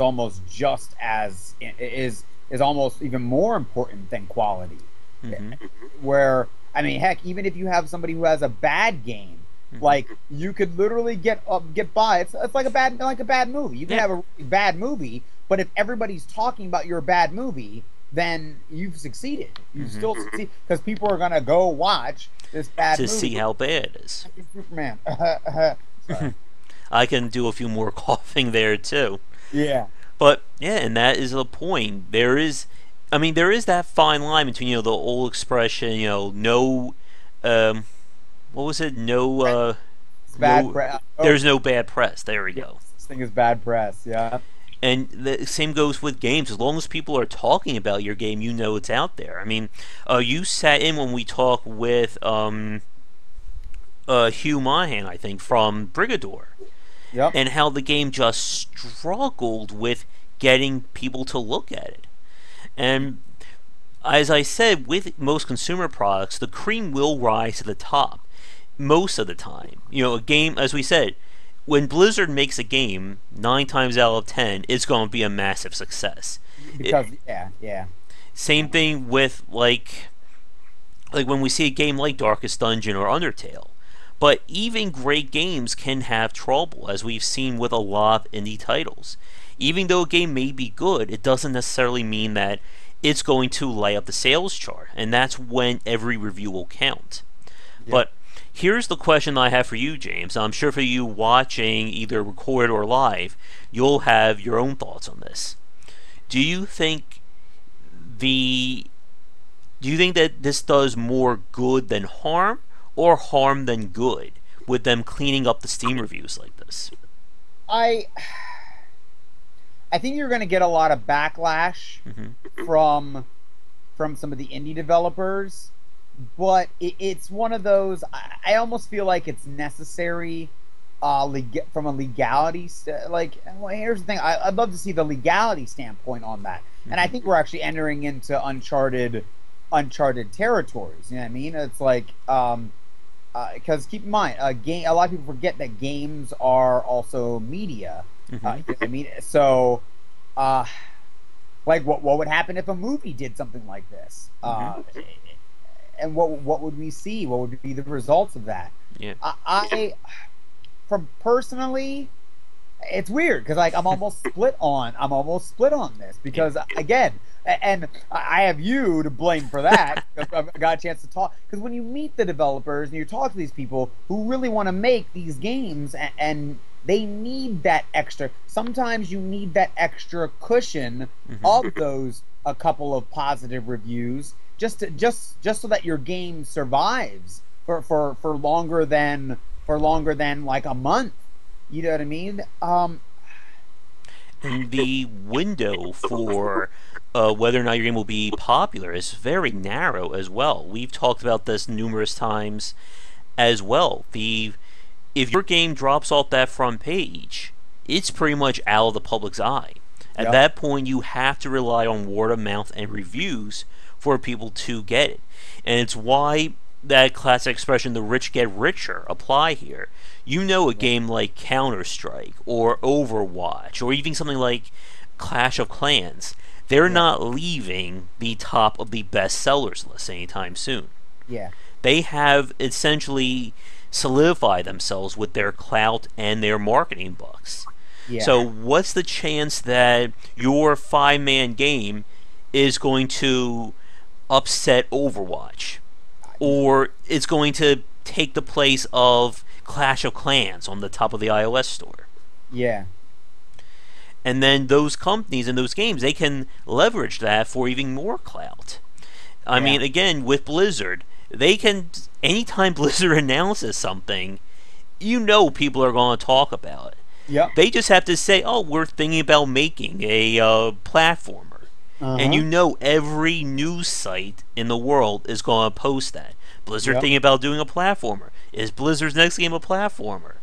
almost just as is almost even more important than quality. Where, I mean, heck, even if you have somebody who has a bad game, like, you could literally get by. It's like a bad movie. You can have a really bad movie, but if everybody's talking about your bad movie, then you've succeeded. You still succeed because people are gonna go watch this bad movie to see how bad it is. Superman. I can do a few more coughing there too. Yeah. But yeah, and that is the point. There is that fine line between the old expression, no, what was it? No, bad press. There's no bad press. There we go. This thing is bad press. Yeah. And the same goes with games. As long as people are talking about your game, it's out there. I mean, you sat in when we talked with Hugh Mahan, I think, from Brigador. Yep. And how the game just struggled with getting people to look at it. And as I said, with most consumer products, the cream will rise to the top most of the time. A game, as we said, when Blizzard makes a game, 9 times out of 10, it's going to be a massive success. Because, Same thing with, like when we see a game like Darkest Dungeon or Undertale. But even great games can have trouble, as we've seen with a lot of indie titles. Even though a game may be good, it doesn't necessarily mean that it's going to light up the sales chart, and that's when every review will count. Yeah. But here's the question I have for you, James. I'm sure for you watching either recorded or live, you'll have your own thoughts on this. Do you think that this does more good than harm, or harm than good, with them cleaning up the Steam reviews like this? I think you're going to get a lot of backlash from some of the indie developers, but it's one of those. I almost feel like it's necessary, from a legality. Here's the thing. I'd love to see the legality standpoint on that, and I think we're actually entering into uncharted territories. You know what I mean? It's like, because keep in mind, a lot of people forget that games are also media. You know what I mean? So, like, what would happen if a movie did something like this? And what would we see? What would be the results of that? Yeah. From personally, it's weird because, like, I'm almost split on this because, again, and I have you to blame for that. I've got a chance to talk, because when you meet the developers and you talk to these people who really want to make these games, and they need that extra. Sometimes you need that extra cushion of those a couple of positive reviews, just so that your game survives for longer than like a month. You know what I mean? And the window for whether or not your game will be popular is very narrow as well. We've talked about this numerous times as well. If your game drops off that front page, it's pretty much out of the public's eye. At Yep. that point, you have to rely on word of mouth and reviews for people to get it. And it's why that classic expression, the rich get richer, apply here. You know, a game like Counter-Strike or Overwatch or even something like Clash of Clans, they're Yeah. not leaving the top of the best sellers list anytime soon. Yeah. They have essentially solidified themselves with their clout and their marketing bucks. Yeah. So what's the chance that your 5-man game is going to upset Overwatch? Or it's going to take the place of Clash of Clans on the top of the iOS store? Yeah. And then those companies and those games, they can leverage that for even more clout. I mean, again, with Blizzard, they can, anytime Blizzard announces something, you know people are going to talk about it. Yep. They just have to say, oh, we're thinking about making a platformer. And you know every news site in the world is going to post that. Blizzard thinking about doing a platformer. Is Blizzard's next game a platformer?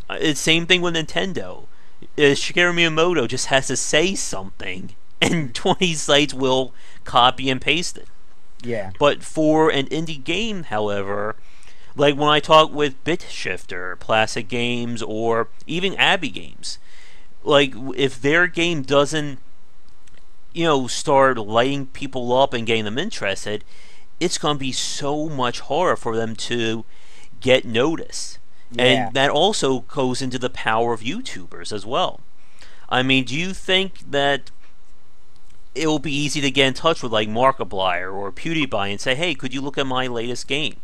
It's same thing with Nintendo. Shigeru Miyamoto just has to say something, and 20 sites will copy and paste it. Yeah. But for an indie game, however, like when I talk with BitShifter, Plastic Games, or even Abbey Games, like if their game doesn't, start lighting people up and getting them interested, it's going to be so much harder for them to get noticed. Yeah. And that also goes into the power of YouTubers as well. I mean, do you think that it will be easy to get in touch with like Markiplier or PewDiePie and say, hey, could you look at my latest game?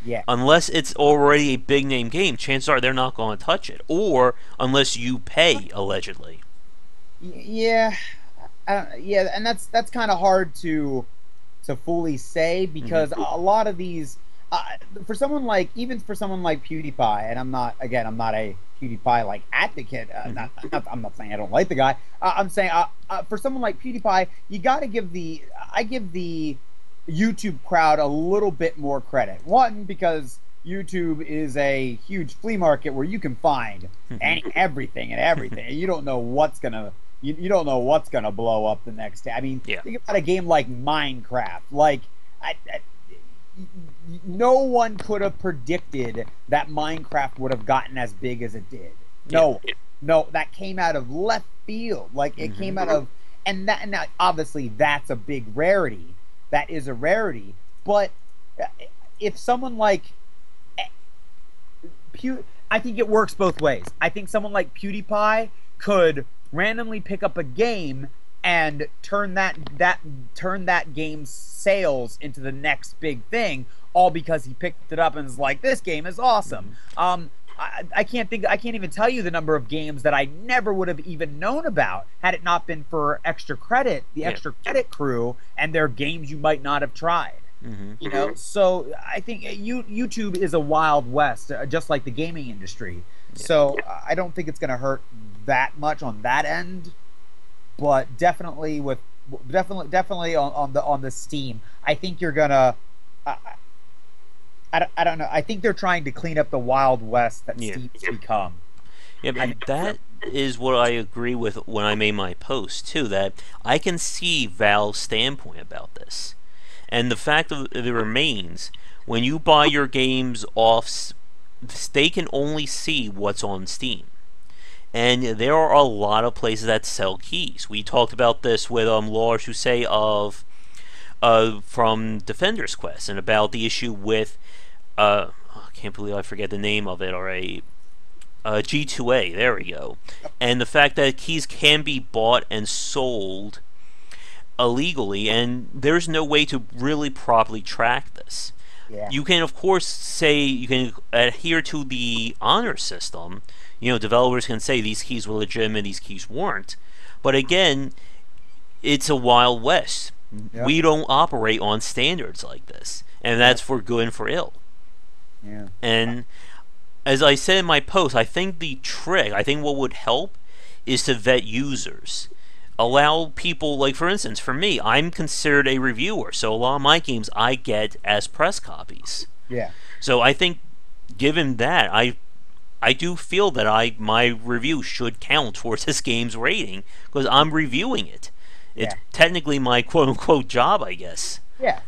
Yeah. Unless it's already a big name game, chances are they're not going to touch it. Or unless you pay, allegedly. Yeah. Yeah, and that's kind of hard to fully say because a lot of these for someone like PewDiePie, and I'm not a PewDiePie like advocate. I'm not saying I don't like the guy. I'm saying for someone like PewDiePie, you got to give the YouTube crowd a little bit more credit. One, because YouTube is a huge flea market where you can find everything and everything. You don't know what's gonna blow up the next day. I mean, think about a game like Minecraft. Like, no one could have predicted that Minecraft would have gotten as big as it did. No, that came out of left field. Like, it came out of, and now obviously that's a big rarity. That is a rarity. But if someone like I think it works both ways. I think someone like PewDiePie could randomly pick up a game and turn that game's sales into the next big thing, all because he picked it up and is like, this game is awesome. I can't even tell you the number of games that I never would have even known about had it not been for Extra Credit, the Extra Credit crew, and their games you might not have tried. So I think YouTube is a wild west, just like the gaming industry. So I don't think it's going to hurt that much on that end, but definitely on the Steam, I think you're gonna. I don't know. I think they're trying to clean up the wild west that Steam's become. Yeah, but that is what I agree with when I made my post too. That I can see Valve's standpoint about this, and the fact of it remains, when you buy your games off, they can only see what's on Steam. And there are a lot of places that sell keys. We talked about this with Laura Shusay from Defender's Quest, and about the issue with I can't believe I forget the name of it already. G2A, there we go. And the fact that keys can be bought and sold illegally, and there's no way to really properly track this. You can, of course, say you can adhere to the honor system. Developers can say these keys were legitimate, these keys weren't. But again, it's a wild west. We don't operate on standards like this, and that's for good and for ill. And as I said in my post, I think what would help is to vet users. Allow people, like for instance, for me, I'm considered a reviewer, so a lot of my games I get as press copies. Yeah. So I think, given that, I do feel that my review should count towards this game's rating because I'm reviewing it. It's technically my quote unquote job, I guess. Yeah.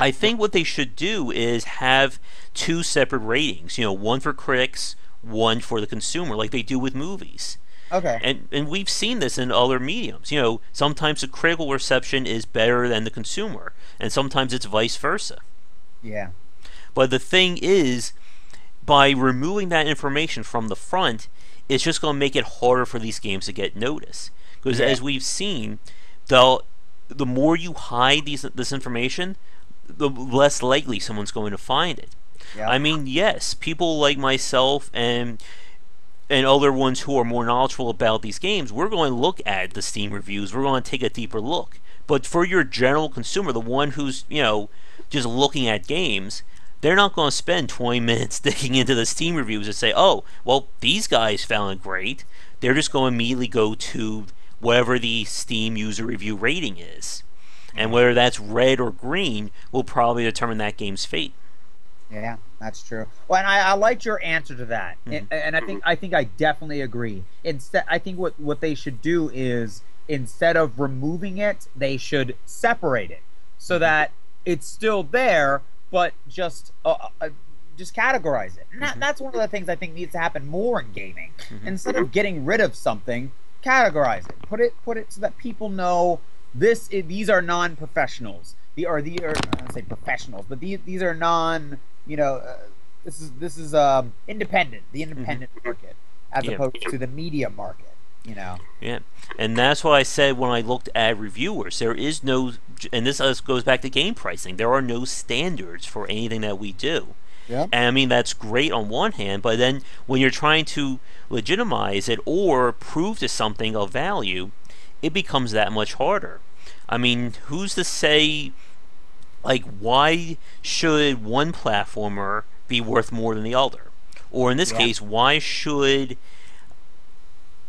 I think what they should do is have two separate ratings. One for critics, one for the consumer, like they do with movies. Okay. And we've seen this in other mediums. Sometimes the critical reception is better than the consumer, and sometimes it's vice versa. Yeah. But the thing is, by removing that information from the front, it's just going to make it harder for these games to get noticed. Because as we've seen, the more you hide this information, the less likely someone's going to find it. Yeah. I mean, yes, people like myself and other ones who are more knowledgeable about these games, we're going to look at the Steam reviews. We're going to take a deeper look. But for your general consumer, the one who's, just looking at games, they're not going to spend 20 minutes digging into the Steam reviews and say, oh, well, these guys found it great. They're just going to immediately go to whatever the Steam user review rating is. And whether that's red or green will probably determine that game's fate. Yeah, that's true. Well, and I liked your answer to that, and I think I definitely agree. Instead, I think what they should do is, instead of removing it, they should separate it so that it's still there, but just categorize it. And that's one of the things I think needs to happen more in gaming. Instead of getting rid of something, categorize it. Put it so that people know these are non-professionals. I don't say professionals, but these are non. This is independent, the independent market, as opposed to the media market. Yeah, and that's what I said when I looked at reviewers. There is no, and this goes back to game pricing. There are no standards for anything that we do. Yeah. And I mean, that's great on one hand, but then when you're trying to legitimize it or prove to something of value, it becomes that much harder. I mean, who's to say, like, why should one platformer be worth more than the other? Or in this case, why should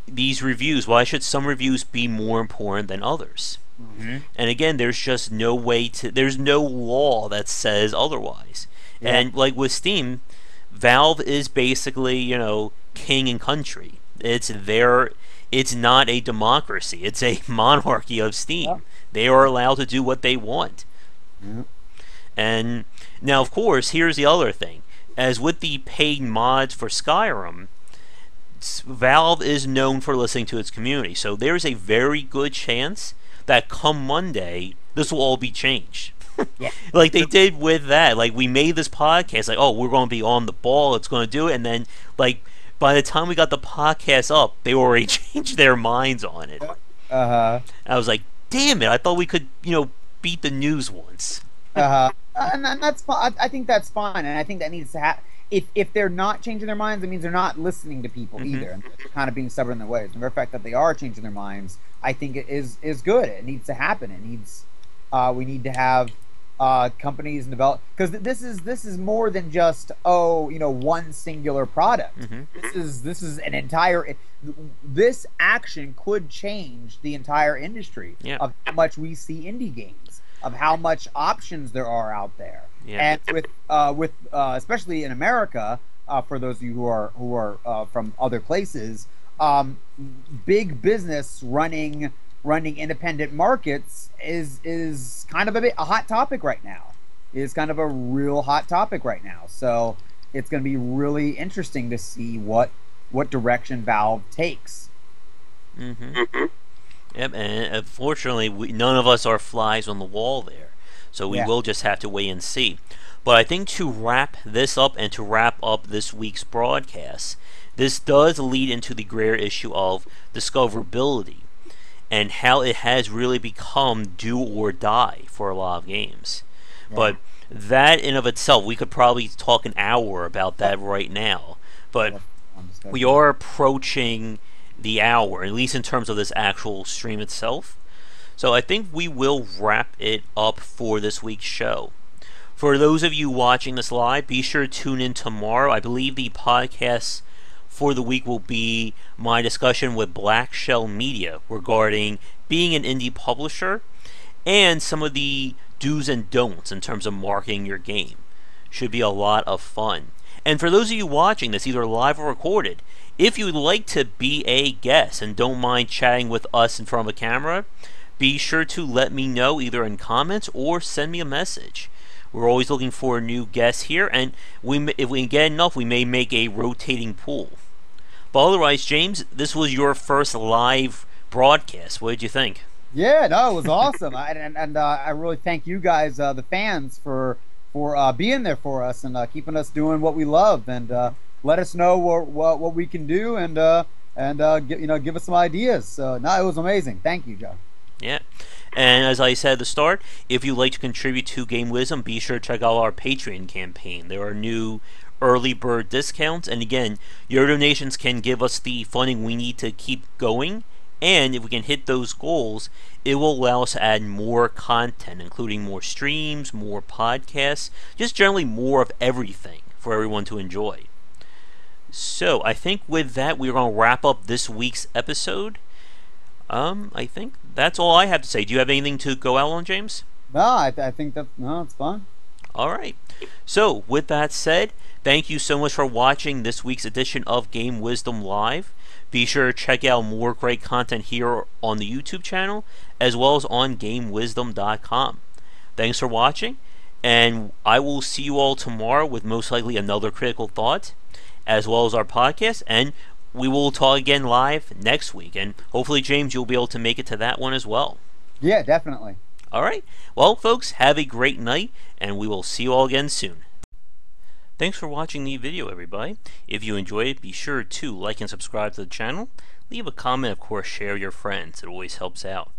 some reviews be more important than others? And again, there's just there's no law that says otherwise. And like with Steam, Valve is basically, king and country. It's not a democracy. It's a monarchy of Steam. They are allowed to do what they want. And now, of course, here's the other thing. As with the paid mods for Skyrim, Valve is known for listening to its community. So there's a very good chance that come Monday, this will all be changed. Like they did with that. Like, we made this podcast, like, oh, we're going to be on the ball, it's going to do it. And then, like, by the time we got the podcast up, they already changed their minds on it. I was like, damn it, I thought we could, beat the news once. And that's fine. I think that's fine, and I think that needs to happen. If they're not changing their minds, it means they're not listening to people either, and they're kind of being stubborn in their ways. And the fact that they are changing their minds, I think it is good. It needs to happen. It needs. We need to have companies and develop, because this is more than just one singular product. This is an entire. This action could change the entire industry of how much we see indie games, of how much options there are out there, and with especially in America, for those of you who are from other places, big business running independent markets is kind of a hot topic right now. Is kind of a real hot topic right now. So it's going to be really interesting to see what direction Valve takes. Yep, and unfortunately, none of us are flies on the wall there. So we will just have to wait and see. But I think to wrap this up and to wrap up this week's broadcast, this does lead into the greater issue of discoverability and how it has really become do or die for a lot of games. But that in of itself, we could probably talk an hour about that right now. But we are approaching the hour, at least in terms of this actual stream itself. So I think we will wrap it up for this week's show. For those of you watching this live, be sure to tune in tomorrow. I believe the podcast for the week will be my discussion with Black Shell Media regarding being an indie publisher and some of the do's and don'ts in terms of marketing your game. Should be a lot of fun. And for those of you watching this, either live or recorded, if you would like to be a guest and don't mind chatting with us in front of a camera, be sure to let me know either in comments or send me a message. We're always looking for new guests here, and if we get enough, we may make a rotating pool. But otherwise, James, this was your first live broadcast. What did you think? Yeah, no, it was awesome. I really thank you guys, the fans, for being there for us and keeping us doing what we love, and let us know what we can do, and give us some ideas. So no, it was amazing. Thank you, Joe. Yeah. And as I said at the start, if you'd like to contribute to Game Wisdom, be sure to check out our Patreon campaign. There are new early bird discounts, and again, your donations can give us the funding we need to keep going, and if we can hit those goals, it will allow us to add more content, including more streams, more podcasts, just generally more of everything for everyone to enjoy. So I think with that, we're going to wrap up this week's episode. I think that's all I have to say. Do you have anything to go out on, James? No, I think it's fun. All right. So, with that said, thank you so much for watching this week's edition of Game Wisdom Live. Be sure to check out more great content here on the YouTube channel, as well as on GameWisdom.com. Thanks for watching, and I will see you all tomorrow with most likely another critical thought, as well as our podcast, and we will talk again live next week, and hopefully, James, you'll be able to make it to that one as well. Yeah, definitely. All right. Well, folks, have a great night, and we will see you all again soon. Thanks for watching the video, everybody. If you enjoyed it, be sure to like and subscribe to the channel. Leave a comment, of course, share with your friends. It always helps out.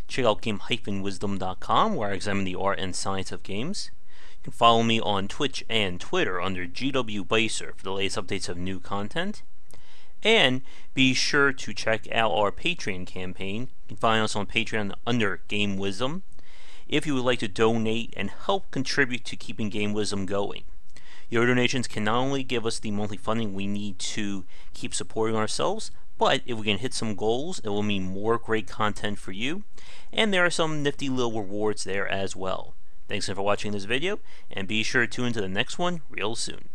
Check out game-wisdom.com, where I examine the art and science of games. You can follow me on Twitch and Twitter under GW Bycer for the latest updates of new content. And be sure to check out our Patreon campaign. You can find us on Patreon under Game Wisdom if you would like to donate and help contribute to keeping Game Wisdom going. Your donations can not only give us the monthly funding we need to keep supporting ourselves, but if we can hit some goals, it will mean more great content for you, and there are some nifty little rewards there as well. Thanks for watching this video, and be sure to tune into the next one real soon.